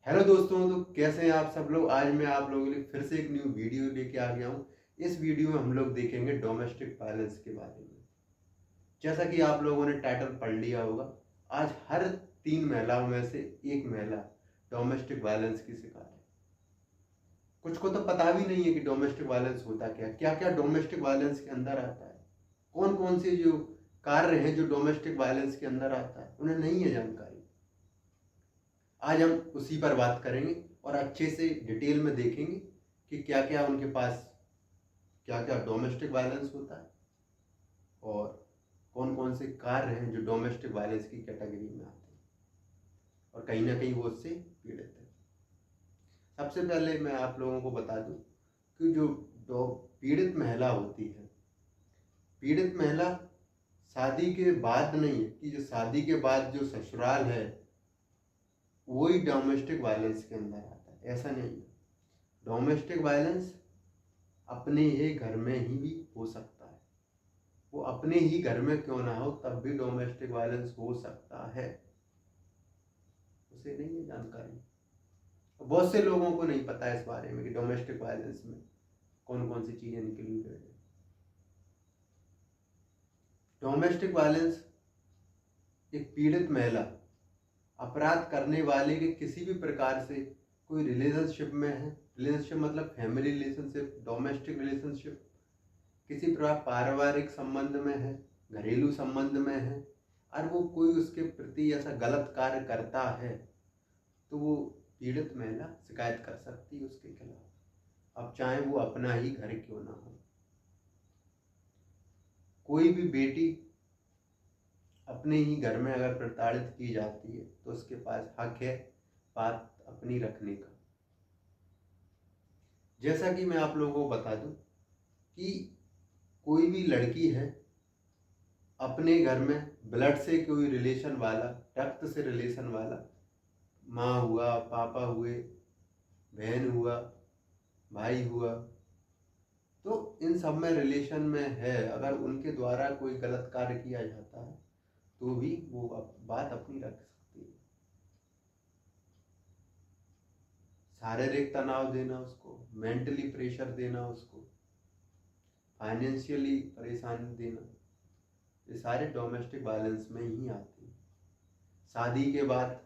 Hello दोस्तों, तो कैसे हैं आप सब लोग। आज मैं आप लोगों के लिए फिर से एक न्यू वीडियो लेके आ गया हूँ। इस वीडियो में हम लोग देखेंगे डोमेस्टिक वायलेंस के बारे में। जैसा कि आप लोगों ने टाइटल पढ़ लिया होगा, आज हर 3 महिलाओं में से एक महिला डोमेस्टिक वायलेंस की शिकार है। कुछ को तो पता भी नहीं है कि डोमेस्टिक वायलेंस होता क्या क्या क्या डोमेस्टिक वायलेंस के अंदर आता है, कौन कौन से जो कार्य हैं जो डोमेस्टिक वायलेंस के अंदर आता है, उन्हें नहीं है जानकारी। आज हम उसी पर बात करेंगे और अच्छे से डिटेल में देखेंगे कि क्या क्या उनके पास क्या क्या डोमेस्टिक वायलेंस होता है और कौन कौन से कार्य हैं जो डोमेस्टिक वायलेंस की कैटेगरी में आते हैं और कहीं ना कहीं वो उससे पीड़ित है। सबसे पहले मैं आप लोगों को बता दूं कि जो पीड़ित महिला होती है, पीड़ित महिला शादी के बाद नहीं है कि जो शादी के बाद जो ससुराल है वही डोमेस्टिक वायलेंस के अंदर आता है, ऐसा नहीं है। डोमेस्टिक वायलेंस अपने ही घर में ही भी हो सकता है, वो अपने ही घर में क्यों ना हो तब भी डोमेस्टिक वायलेंस हो सकता है, उसे नहीं है जानकारी। बहुत से लोगों को नहीं पता है इस बारे में कि डोमेस्टिक वायलेंस में कौन कौन सी चीजें निकली गई है। डोमेस्टिक वायलेंस एक पीड़ित महिला अपराध करने वाले के किसी भी प्रकार से कोई रिलेशनशिप में है, रिलेशनशिप मतलब फैमिली रिलेशनशिप, डोमेस्टिक रिलेशनशिप, किसी प्रकार पारिवारिक संबंध में है, घरेलू संबंध में है, और वो कोई उसके प्रति ऐसा गलत कार्य करता है तो वो पीड़ित महिला शिकायत कर सकती है उसके खिलाफ, अब चाहे वो अपना ही घर क्यों ना हो। कोई भी बेटी अपने ही घर में अगर प्रताड़ित की जाती है तो उसके पास हक है बात अपनी रखने का। जैसा कि मैं आप लोगों को बता दूं कि कोई भी लड़की है अपने घर में ब्लड से कोई रिलेशन वाला, रक्त से रिलेशन वाला, माँ हुआ, पापा हुए, बहन हुआ, भाई हुआ, तो इन सब में रिलेशन में है, अगर उनके द्वारा कोई गलत कार्य किया जाता है तो भी वो बात अपनी रख सकती है। शारीरिक तनाव देना उसको, मेंटली प्रेशर देना उसको, फाइनेंशियली परेशानी देना, ये सारे डोमेस्टिक वायलेंस में ही आते हैं। शादी के बाद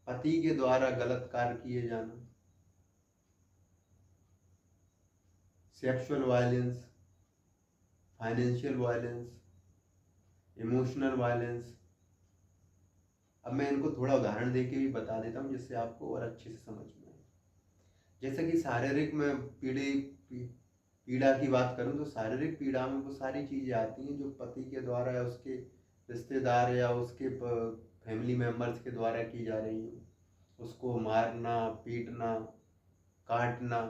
पति के द्वारा गलत कार्य किए जाना, sexual violence, financial violence, emotional violence. अब मैं इनको थोड़ा उदाहरण देके भी बता देता हूँ जिससे आपको और अच्छे से समझ में आए। जैसे कि शारीरिक में पीड़ा की बात करूँ तो शारीरिक पीड़ा में वो सारी चीज़ें आती हैं जो पति के द्वारा या उसके रिश्तेदार या उसके फैमिली मेम्बर्स के द्वारा की जा रही हैं। उसको मारना, पीटना, काटना,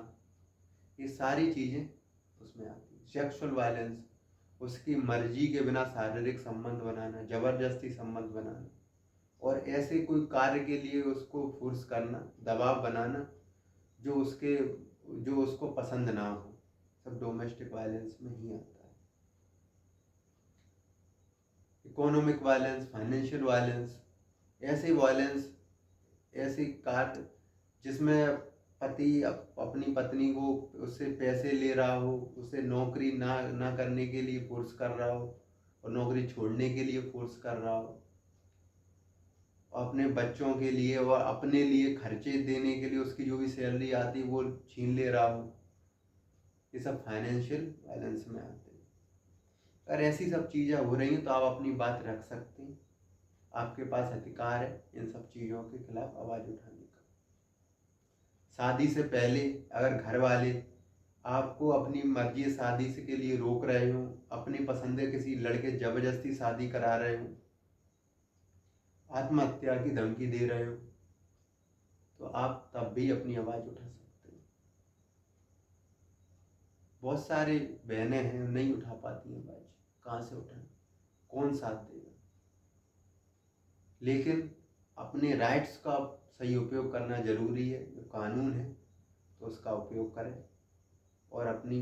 ये सारी चीज़ें उसमें आती हैं। सेक्सुअल वायलेंस, उसकी मर्जी के बिना शारीरिक संबंध बनाना, जबरदस्ती संबंध बनाना और ऐसे कोई कार्य के लिए उसको फोर्स करना, दबाव बनाना जो उसको पसंद ना हो, सब डोमेस्टिक वायलेंस में ही आता है। इकोनॉमिक वायलेंस, फाइनेंशियल वायलेंस, ऐसे वायलेंस, ऐसे कार्य जिसमें पति अपनी पत्नी को उससे पैसे ले रहा हो, उसे नौकरी ना करने के लिए फोर्स कर रहा हो और नौकरी छोड़ने के लिए फोर्स कर रहा हो, अपने बच्चों के लिए और अपने लिए खर्चे देने के लिए उसकी जो भी सैलरी आती वो छीन ले रहा हो, ये सब फाइनेंशियल वायलेंस में आते हैं। अगर ऐसी सब चीज़ें हो रही हैं तो आप अपनी बात रख सकते हैं, आपके पास अधिकार है इन सब चीज़ों के खिलाफ आवाज़ उठाने का। शादी से पहले अगर घर वाले आपको अपनी मर्जी शादी से के लिए रोक रहे हो, अपनी पसंद के किसी लड़के जबरदस्ती शादी करा रहे हो, आत्महत्या की धमकी दे रहे हो, तो आप तब भी अपनी आवाज़ उठा सकते हो। बहुत सारी बहनें हैं नहीं उठा पाती हैं आवाज़, कहाँ से उठाएं, कौन साथ देगा। लेकिन अपने राइट्स का सही उपयोग करना जरूरी है, जो कानून है तो उसका उपयोग करें और अपनी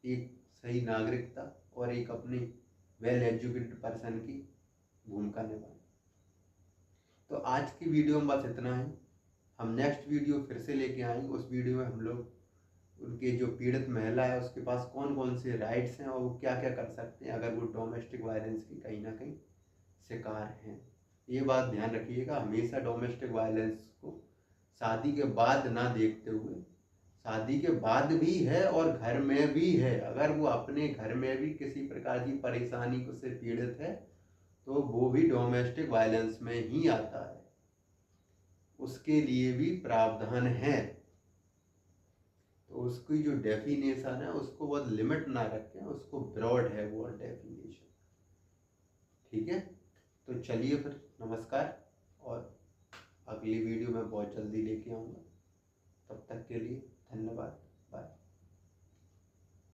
एक सही नागरिकता और एक अपनी वेल एजुकेटेड पर्सन की भूमिका निभाएं। तो आज की वीडियो में बस इतना है। हम नेक्स्ट वीडियो फिर से लेके आएंगे। उस वीडियो में हम लोग उनके जो पीड़ित महिला है उसके पास कौन कौन से राइट्स हैं और वो क्या क्या कर सकते हैं अगर वो डोमेस्टिक वायलेंस की कहीं ना कहीं शिकार हैं। ये बात ध्यान रखिएगा, हमेशा डोमेस्टिक वायलेंस को शादी के बाद ना देखते हुए, शादी के बाद भी है और घर में भी है, अगर वो अपने घर में भी किसी प्रकार की परेशानी से पीड़ित है तो वो भी डोमेस्टिक वायलेंस में ही आता है, उसके लिए भी प्रावधान है। तो उसकी जो डेफिनेशन है उसको बहुत लिमिट ना रखें, उसको ब्रॉड है वो डेफिनेशन। ठीक है, तो चलिए फिर नमस्कार, और अगली वीडियो में बहुत जल्दी लेके आऊँगा। तब तक के लिए धन्यवाद।